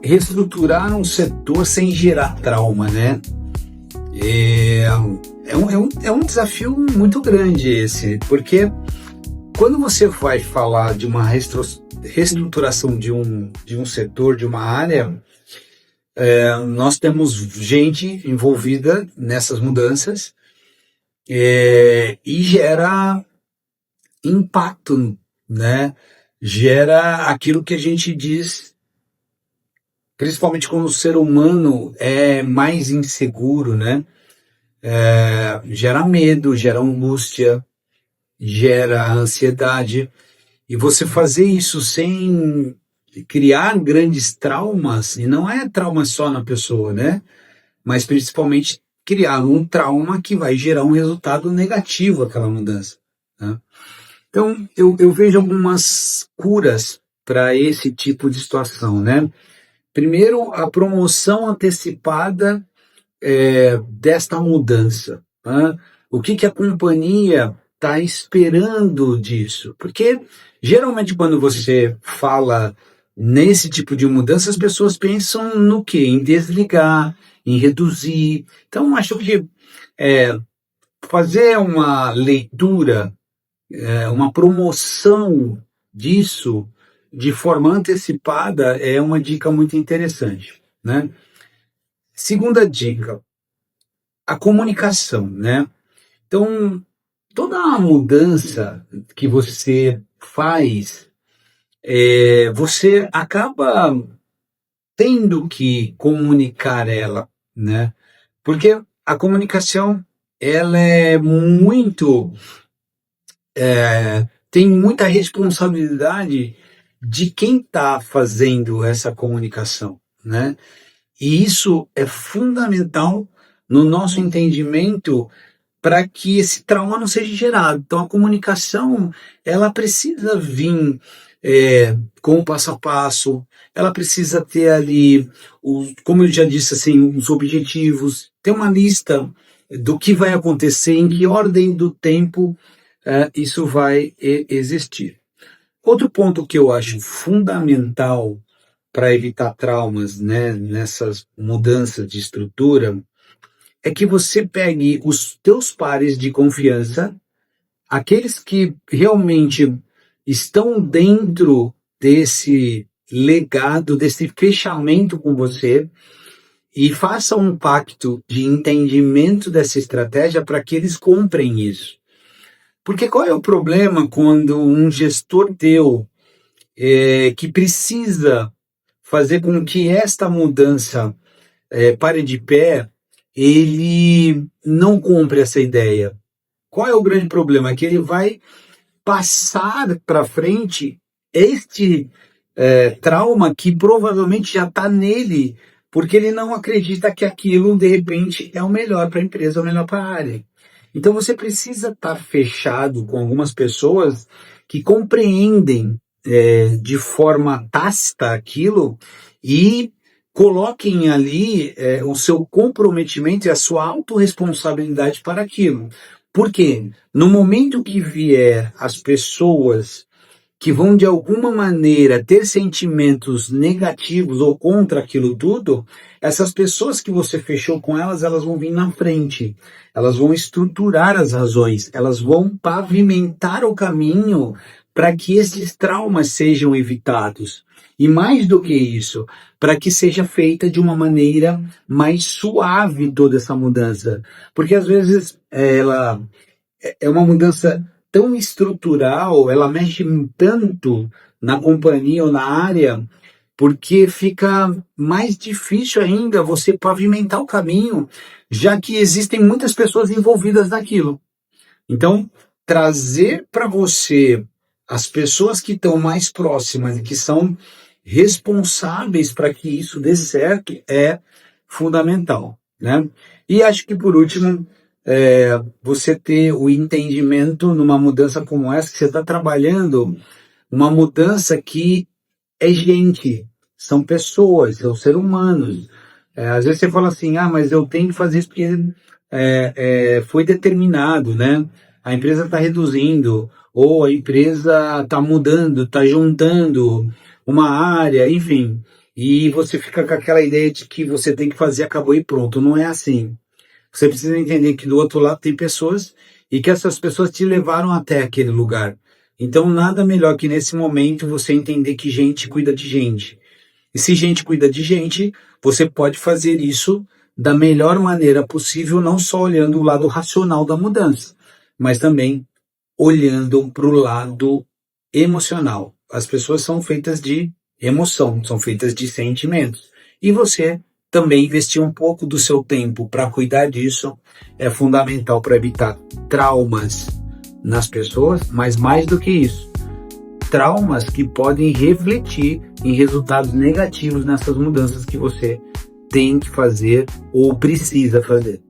reestruturar um setor sem gerar trauma, né? É um desafio muito grande esse, porque quando você vai falar de uma reestruturação de um setor, de uma área, nós temos gente envolvida nessas mudanças e gera impacto, né? Gera aquilo que a gente diz, principalmente quando o ser humano é mais inseguro, né? Gera medo, gera angústia, gera ansiedade. E você fazer isso sem criar grandes traumas, e não é trauma só na pessoa, né? Mas principalmente criar um trauma que vai gerar um resultado negativo àquela mudança, né? Então, eu vejo algumas curas para esse tipo de situação, né? Primeiro, a promoção antecipada desta mudança, né? O que a companhia está esperando disso? Porque, geralmente, quando você fala nesse tipo de mudança, as pessoas pensam no quê? Em desligar, em reduzir. Então, acho que fazer uma leitura, uma promoção disso de forma antecipada é uma dica muito interessante, né? Segunda dica, a comunicação, né? Então, toda a mudança que você faz, você acaba tendo que comunicar ela, né? Porque a comunicação, ela é muito, tem muita responsabilidade de quem está fazendo essa comunicação, né? E isso é fundamental no nosso entendimento para que esse trauma não seja gerado. Então, a comunicação, ela precisa vir com o passo a passo, ela precisa ter ali, como eu já disse, assim, os objetivos, ter uma lista do que vai acontecer, em que ordem do tempo isso vai existir. Outro ponto que eu acho fundamental para evitar traumas, né, nessas mudanças de estrutura, é que você pegue os teus pares de confiança, aqueles que realmente estão dentro desse legado, desse fechamento com você, e faça um pacto de entendimento dessa estratégia para que eles comprem isso. Porque qual é o problema quando um gestor teu que precisa fazer com que esta mudança pare de pé, ele não compre essa ideia? Qual é o grande problema? É que ele vai passar para frente este trauma que provavelmente já está nele, porque ele não acredita que aquilo, de repente, é o melhor para a empresa, é o melhor para a área. Então você precisa estar fechado com algumas pessoas que compreendem de forma tácita aquilo e coloquem ali o seu comprometimento e a sua autorresponsabilidade para aquilo. Por quê? No momento que vier as pessoas que vão de alguma maneira ter sentimentos negativos ou contra aquilo tudo, essas pessoas que você fechou com elas, elas vão vir na frente, elas vão estruturar as razões, elas vão pavimentar o caminho para que esses traumas sejam evitados. E mais do que isso, para que seja feita de uma maneira mais suave toda essa mudança. Porque às vezes ela é uma mudança tão estrutural, ela mexe tanto na companhia ou na área, porque fica mais difícil ainda você pavimentar o caminho, já que existem muitas pessoas envolvidas naquilo. Então, trazer para você as pessoas que estão mais próximas e que são responsáveis para que isso dê certo é fundamental, né? E acho que, por último, você ter o entendimento numa mudança como essa, que você está trabalhando, uma mudança que é gente, são pessoas, são seres humanos. Às vezes você fala assim, mas eu tenho que fazer isso porque foi determinado, né? A empresa está reduzindo, ou a empresa está mudando, está juntando uma área, enfim. e você fica com aquela ideia de que você tem que fazer, acabou e pronto. Não é assim. Você precisa entender que do outro lado tem pessoas e que essas pessoas te levaram até aquele lugar. Então, nada melhor que nesse momento você entender que gente cuida de gente. E se gente cuida de gente, você pode fazer isso da melhor maneira possível, não só olhando o lado racional da mudança, mas também olhando para o lado emocional. As pessoas são feitas de emoção, são feitas de sentimentos. E você também investir um pouco do seu tempo para cuidar disso é fundamental para evitar traumas nas pessoas, mas mais do que isso, traumas que podem refletir em resultados negativos nessas mudanças que você tem que fazer ou precisa fazer.